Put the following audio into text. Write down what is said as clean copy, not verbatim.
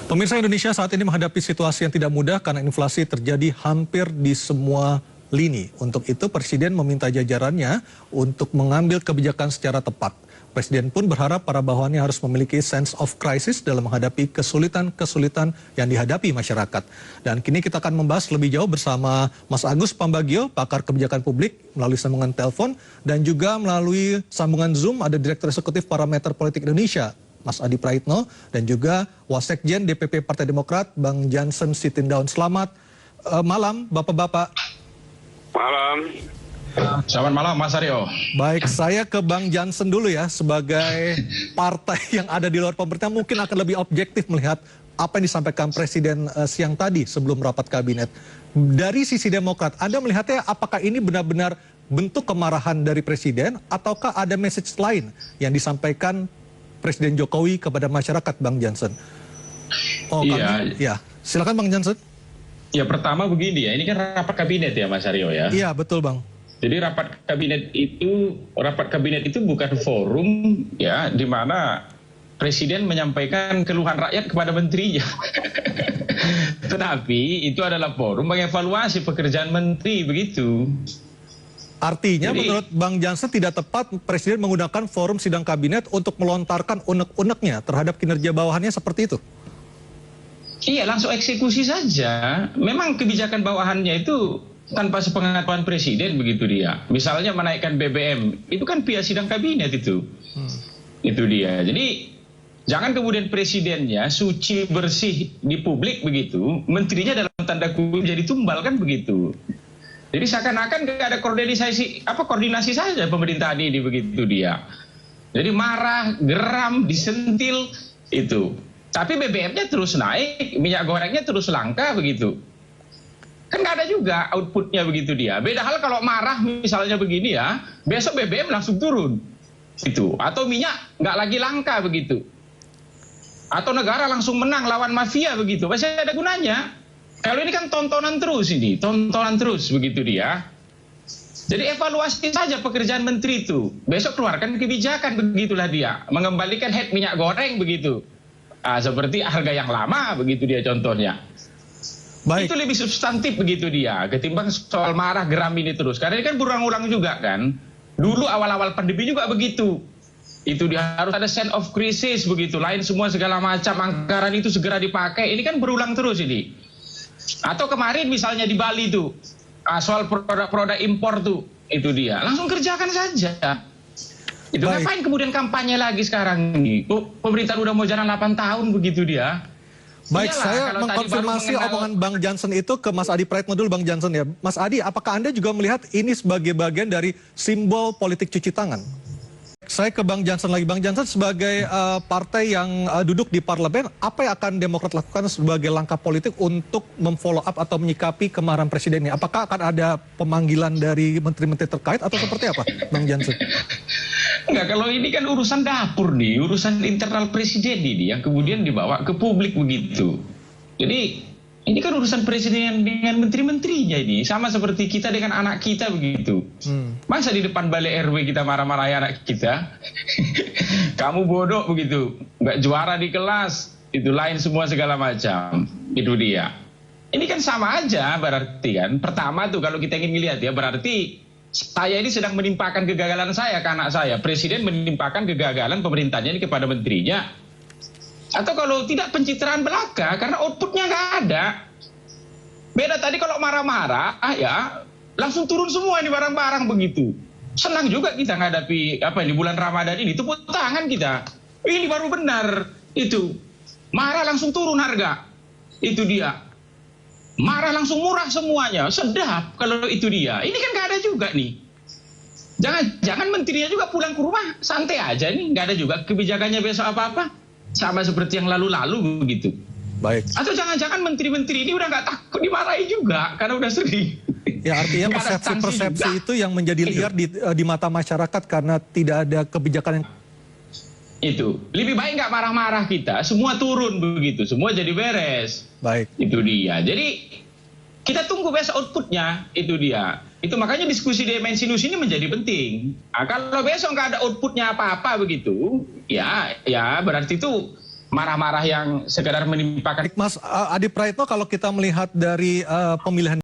Pemirsa, Indonesia saat ini menghadapi situasi yang tidak mudah karena inflasi terjadi hampir di semua lini. Untuk itu, Presiden meminta jajarannya untuk mengambil kebijakan secara tepat. Presiden pun berharap para bawahannya harus memiliki sense of crisis dalam menghadapi kesulitan-kesulitan yang dihadapi masyarakat. Dan kini kita akan membahas lebih jauh bersama Mas Agus Pambagio, pakar kebijakan publik melalui sambungan telepon, dan juga melalui sambungan Zoom ada Direktur Eksekutif Parameter Politik Indonesia, Mas Adi Praitno, dan juga Wasekjen DPP Partai Demokrat, Bang Jansen Sitindaun. Selamat malam, Bapak-Bapak. Malam. Selamat malam, Mas Aryo. Baik, saya ke Bang Jansen dulu ya, sebagai partai yang ada di luar pemerintah mungkin akan lebih objektif melihat apa yang disampaikan Presiden siang tadi sebelum rapat kabinet. Dari sisi Demokrat, Anda melihatnya apakah ini benar-benar bentuk kemarahan dari Presiden ataukah ada message lain yang disampaikan Presiden Jokowi kepada masyarakat, Bang Jansen? Ya, silakan Bang Jansen. Ya, pertama begini ya, ini kan rapat kabinet ya, Mas Aryo ya. Iya, betul Bang. Jadi rapat kabinet itu bukan forum ya di mana Presiden menyampaikan keluhan rakyat kepada menterinya. Tetapi itu adalah forum mengevaluasi pekerjaan menteri, begitu. Artinya menurut Bang Jansen tidak tepat Presiden menggunakan forum sidang kabinet untuk melontarkan unek-uneknya terhadap kinerja bawahannya seperti itu? Iya, langsung eksekusi saja. Memang kebijakan bawahannya itu tanpa sepengetahuan Presiden, begitu dia. Misalnya menaikkan BBM, itu kan via sidang kabinet itu. Itu dia. Jadi jangan kemudian Presidennya suci bersih di publik begitu, menterinya dalam tanda kutip jadi tumbal, kan begitu. Jadi seakan-akan nggak ada koordinasi saja pemerintahan ini, begitu dia. Jadi marah, geram, disentil itu. Tapi BBM-nya terus naik, minyak gorengnya terus langka begitu. Kan nggak ada juga outputnya, begitu dia. Beda hal kalau marah misalnya begini ya, besok BBM langsung turun. Itu. Atau minyak nggak lagi langka begitu. Atau negara langsung menang lawan mafia begitu. Masih ada gunanya. Kalau ini kan tontonan terus ini, tontonan terus begitu dia. Jadi evaluasi saja pekerjaan menteri itu. Besok keluarkan kebijakan, begitulah dia. Mengembalikan head minyak goreng begitu. Seperti harga yang lama begitu dia contohnya. Baik. Itu lebih substantif begitu dia, ketimbang soal marah geram ini terus. Karena ini kan berulang-ulang juga kan. Dulu awal-awal pandemi juga begitu. Itu dia harus ada sense of crisis begitu. Lain semua segala macam anggaran itu segera dipakai. Ini kan berulang terus ini. Atau kemarin misalnya di Bali tuh soal produk-produk impor tuh, itu dia. Langsung kerjakan saja. Itu ngapain kemudian kampanye lagi sekarang ini? Pemerintah udah mau jalan 8 tahun begitu dia. Baik, saya mengkonfirmasi omongan Bang Jansen itu ke Mas Adi Praitno dulu, Bang Jansen ya. Mas Adi, apakah Anda juga melihat ini sebagai bagian dari simbol politik cuci tangan? Saya ke Bang Jansen lagi. Bang Jansen, sebagai partai yang duduk di parlemen, apa yang akan Demokrat lakukan sebagai langkah politik untuk memfollow up atau menyikapi kemarahan Presiden ini? Apakah akan ada pemanggilan dari menteri-menteri terkait atau seperti apa, Bang Jansen? Enggak, kalau ini kan urusan dapur nih, urusan internal Presiden ini yang kemudian dibawa ke publik begitu. Jadi ini kan urusan Presiden dengan menteri-menterinya ini, sama seperti kita dengan anak kita begitu. Masa di depan balai RW kita marah-marahi anak kita? Kamu bodoh begitu, nggak juara di kelas, itu lain semua segala macam. Itu dia. Ini kan sama aja berarti kan. Pertama tuh kalau kita ingin melihat ya, berarti saya ini sedang menimpakan kegagalan saya ke anak saya. Presiden menimpakan kegagalan pemerintahnya ini kepada menterinya. Atau kalau tidak pencitraan belaka, karena outputnya nggak ada. Beda tadi kalau marah-marah, ya langsung turun semua ini barang-barang begitu. Senang juga kita menghadapi di bulan Ramadan ini, tepuk tangan kita. Ini baru benar itu. Marah langsung turun harga. Itu dia. Marah langsung murah semuanya, sedap kalau itu dia. Ini kan nggak ada juga nih. Jangan menterinya juga pulang ke rumah, santai aja nih, nggak ada juga kebijakannya besok apa-apa. Sama seperti yang lalu-lalu begitu. Baik. Atau jangan-jangan menteri-menteri ini udah nggak takut dimarahi juga, karena udah sering. Ya, artinya persepsi-persepsi itu yang menjadi liar di mata masyarakat karena tidak ada kebijakan yang... Itu lebih baik nggak marah-marah kita, semua turun begitu, semua jadi beres. Baik. Itu dia. Jadi kita tunggu besok outputnya, itu dia. Itu makanya diskusi dimensi nus ini menjadi penting. Nah, kalau besok nggak ada outputnya apa-apa begitu, ya berarti itu marah-marah yang sekedar menimpakan. Mas Adi Praitno, kalau kita melihat dari pemilihan